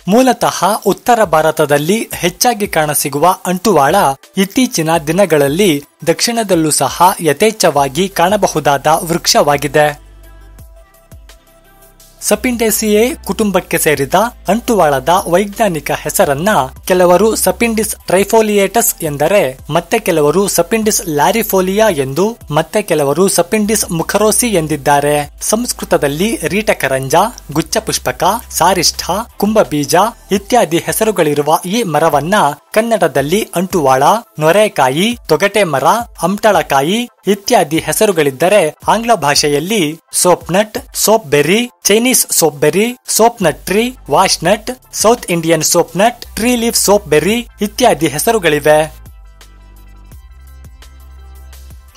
ಮೂಲತಃ ಉತ್ತರ ಭಾರತದಲ್ಲಿ ಹೆಚ್ಚಾಗಿ ಕಾಣಸಿಗುವ ಅಂಟುವಾಳ ಇತ್ತೀಚಿನ ದಿನಗಳಲ್ಲಿ ದಕ್ಷಿಣದಲ್ಲೂ ಸಹ ಯಥೇಚ್ಛವಾಗಿ ಕಾಣಬಹುದಾದ ವೃಕ್ಷವಾಗಿದೆ. ಸಪಿಂಡೇಸಿಯೇ ಕುಟುಂಬಕ್ಕೆ ಸೇರಿದ ಅಂಟುವಾಳದ ವೈಜ್ಞಾನಿಕ ಹೆಸರನ್ನ ಕೆಲವರು ಸಪಿಂಡಿಸ್ ಟ್ರೈಫೋಲಿಯೇಟಸ್ ಎಂದರೆ, ಮತ್ತೆ ಕೆಲವರು ಸಪಿಂಡಿಸ್ ಲ್ಯಾರಿಫೋಲಿಯಾ ಎಂದು, ಮತ್ತೆ ಕೆಲವರು ಸಪಿಂಡಿಸ್ ಮುಖರೋಸಿ ಎಂದಿದ್ದಾರೆ. ಸಂಸ್ಕೃತದಲ್ಲಿ ರೀಟಕರಂಜ, ಗುಚ್ಛಪುಷ್ಪಕ, ಸಾರಿಷ್ಠ, ಕುಂಭಬೀಜ ಇತ್ಯಾದಿ ಹೆಸರುಗಳಿರುವ ಈ ಮರವನ್ನ ಕನ್ನಡದಲ್ಲಿ ಅಂಟುವಾಳ, ನೊರೆಕಾಯಿ, ತೊಗಟೆ ಮರ, ಅಮ್ಟಳಕಾಯಿ ಇತ್ಯಾದಿ ಹೆಸರುಗಳಿದ್ದರೆ ಆಂಗ್ಲ ಭಾಷೆಯಲ್ಲಿ soapnut, soap berry, Chinese soap berry, soap nut tree, wash nut, South Indian soap nut, tree leaf soap berry ಇತ್ಯಾದಿ ಹೆಸರುಗಳಿವೆ.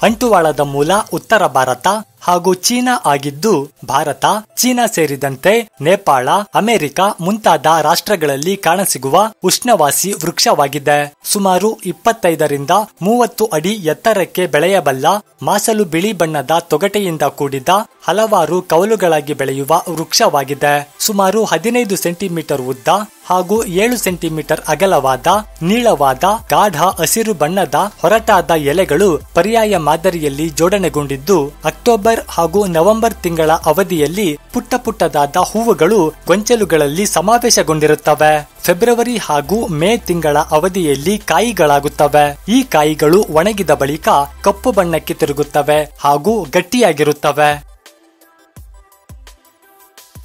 ಅಂಟುವಾಳದ ಮೂಲ ಉತ್ತರ ಭಾರತ ಹಾಗೂ ಚೀನಾ ಆಗಿದ್ದು, ಭಾರತ, ಚೀನಾ ಸೇರಿದಂತೆ ನೇಪಾಳ, ಅಮೆರಿಕ ಮುಂತಾದ ರಾಷ್ಟ್ರಗಳಲ್ಲಿ ಕಾಣಸಿಗುವ ಉಷ್ಣವಾಸಿ ವೃಕ್ಷವಾಗಿದೆ. ಸುಮಾರು 25ರಿಂದ 30 ಅಡಿ ಎತ್ತರಕ್ಕೆ ಬೆಳೆಯಬಲ್ಲ ಮಾಸಲು ಬಿಳಿ ಬಣ್ಣದ ತೊಗಟೆಯಿಂದ ಕೂಡಿದ ಹಲವಾರು ಕವಲುಗಳಾಗಿ ಬೆಳೆಯುವ ವೃಕ್ಷವಾಗಿದೆ. ಸುಮಾರು 15 ಸೆಂಟಿಮೀಟರ್ ಉದ್ದ ಹಾಗೂ 7 ಸೆಂಟಿಮೀಟರ್ ಅಗಲವಾದ ನೀಳವಾದ ಗಾಢ ಹಸಿರು ಬಣ್ಣದ ಹೊರಟಾದ ಎಲೆಗಳು ಪರ್ಯಾಯ ಮಾದರಿಯಲ್ಲಿ ಜೋಡಣೆಗೊಂಡಿದ್ದು, ಅಕ್ಟೋಬರ್ ಹಾಗೂ ನವೆಂಬರ್ ತಿಂಗಳ ಅವಧಿಯಲ್ಲಿ ಪುಟ್ಟ ಪುಟ್ಟದಾದ ಹೂವುಗಳು ಗೊಂಚಲುಗಳಲ್ಲಿ ಸಮಾವೇಶಗೊಂಡಿರುತ್ತವೆ. ಫೆಬ್ರವರಿ ಹಾಗೂ ಮೇ ತಿಂಗಳ ಅವಧಿಯಲ್ಲಿ ಕಾಯಿಗಳಾಗುತ್ತವೆ. ಈ ಕಾಯಿಗಳು ಒಣಗಿದ ಬಳಿಕ ಕಪ್ಪು ಬಣ್ಣಕ್ಕೆ ತಿರುಗುತ್ತವೆ ಹಾಗೂ ಗಟ್ಟಿಯಾಗಿರುತ್ತವೆ.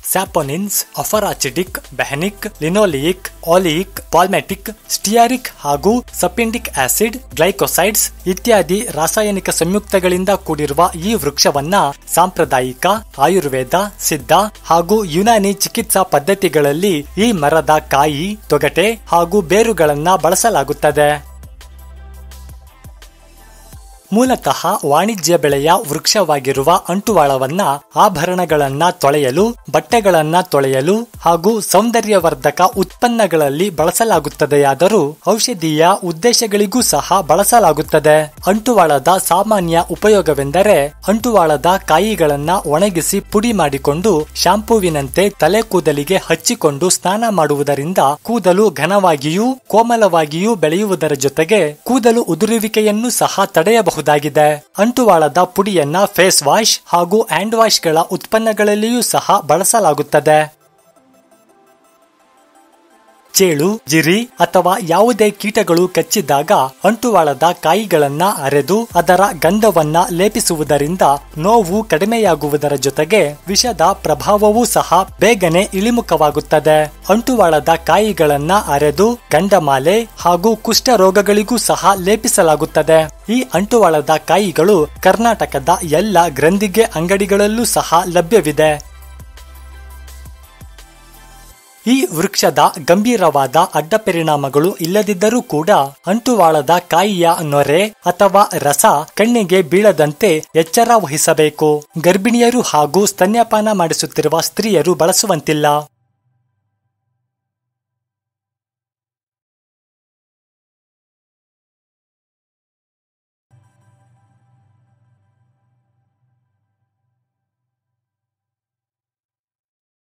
ಸ್ಯಾಪೊನಿನ್ಸ್, ಅಫರಾಚಿಡಿಕ್, ಬೆಹನಿಕ್, ಲಿನೋಲಿಯಿಕ್, ಆಲಿಯಿಕ್, ಪಾಲ್ಮೆಟಿಕ್, ಸ್ಟಿಯಾರಿಕ್ ಹಾಗೂ ಸಪಿಂಡಿಕ್ ಆಸಿಡ್, ಗ್ಲೈಕೋಸೈಡ್ಸ್ ಇತ್ಯಾದಿ ರಾಸಾಯನಿಕ ಸಂಯುಕ್ತಗಳಿಂದ ಕೂಡಿರುವ ಈ ವೃಕ್ಷವನ್ನ ಸಾಂಪ್ರದಾಯಿಕ, ಆಯುರ್ವೇದ, ಸಿದ್ಧ ಹಾಗೂ ಯುನಾನಿ ಚಿಕಿತ್ಸಾ ಪದ್ಧತಿಗಳಲ್ಲಿ ಈ ಮರದ ಕಾಯಿ, ತೊಗಟೆ ಹಾಗೂ ಬೇರುಗಳನ್ನ ಬಳಸಲಾಗುತ್ತದೆ. ಮೂಲತಃ ವಾಣಿಜ್ಯ ಬೆಳೆಯ ವೃಕ್ಷವಾಗಿರುವ ಅಂಟುವಾಳವನ್ನ ಆಭರಣಗಳನ್ನ ತೊಳೆಯಲು, ಬಟ್ಟೆಗಳನ್ನ ತೊಳೆಯಲು ಹಾಗೂ ಸೌಂದರ್ಯವರ್ಧಕ ಉತ್ಪನ್ನಗಳಲ್ಲಿ ಬಳಸಲಾಗುತ್ತದೆಯಾದರೂ ಔಷಧೀಯ ಉದ್ದೇಶಗಳಿಗೂ ಸಹ ಬಳಸಲಾಗುತ್ತದೆ. ಅಂಟುವಾಳದ ಸಾಮಾನ್ಯ ಉಪಯೋಗವೆಂದರೆ ಅಂಟುವಾಳದ ಕಾಯಿಗಳನ್ನ ಒಣಗಿಸಿ ಪುಡಿ ಮಾಡಿಕೊಂಡು ಶಾಂಪೂವಿನಂತೆ ತಲೆ ಕೂದಲಿಗೆ ಹಚ್ಚಿಕೊಂಡು ಸ್ನಾನ ಮಾಡುವುದರಿಂದ ಕೂದಲು ಘನವಾಗಿಯೂ ಕೋಮಲವಾಗಿಯೂ ಬೆಳೆಯುವುದರ ಜೊತೆಗೆ ಕೂದಲು ಉದುರುವಿಕೆಯನ್ನು ಸಹ ತಡೆಯಬಹುದು. ಅಂಟುವಾಳದ ಪುಡಿಯನ್ನ ಫೇಸ್ ವಾಶ್ ಹಾಗೂ ಹ್ಯಾಂಡ್ ವಾಶ್ ಗಳ ಉತ್ಪನ್ನಗಳಲ್ಲಿಯೂ ಸಹ ಬಳಸಲಾಗುತ್ತದೆ. ಚೇಳು, ಜಿರಿ ಅಥವಾ ಯಾವುದೇ ಕೀಟಗಳು ಕಚ್ಚಿದಾಗ ಅಂಟುವಾಳದ ಕಾಯಿಗಳನ್ನ ಅರೆದು ಅದರ ಗಂಧವನ್ನ ಲೇಪಿಸುವುದರಿಂದ ನೋವು ಕಡಿಮೆಯಾಗುವುದರ ಜೊತೆಗೆ ವಿಷದ ಪ್ರಭಾವವೂ ಸಹ ಬೇಗನೆ ಇಳಿಮುಖವಾಗುತ್ತದೆ. ಅಂಟುವಾಳದ ಕಾಯಿಗಳನ್ನ ಅರೆದು ಗಂಡಮಾಲೆ ಹಾಗೂ ಕುಷ್ಠ ರೋಗಗಳಿಗೂ ಸಹ ಲೇಪಿಸಲಾಗುತ್ತದೆ. ಈ ಅಂಟುವಾಳದ ಕಾಯಿಗಳು ಕರ್ನಾಟಕದ ಎಲ್ಲ ಗ್ರಂಥಿಗೆ ಅಂಗಡಿಗಳಲ್ಲೂ ಸಹ ಲಭ್ಯವಿದೆ. ಈ ವೃಕ್ಷದ ಗಂಭೀರವಾದ ಅಡ್ಡ ಪರಿಣಾಮಗಳು ಇಲ್ಲದಿದ್ದರೂ ಕೂಡ ಅಂಟುವಾಳದ ಕಾಯಿಯ ನೊರೆ ಅಥವಾ ರಸ ಕಣ್ಣಿಗೆ ಬೀಳದಂತೆ ಎಚ್ಚರ ವಹಿಸಬೇಕು. ಗರ್ಭಿಣಿಯರು ಹಾಗೂ ಸ್ತನ್ಯಪಾನ ಮಾಡಿಸುತ್ತಿರುವ ಸ್ತ್ರೀಯರು ಬಳಸುವಂತಿಲ್ಲ.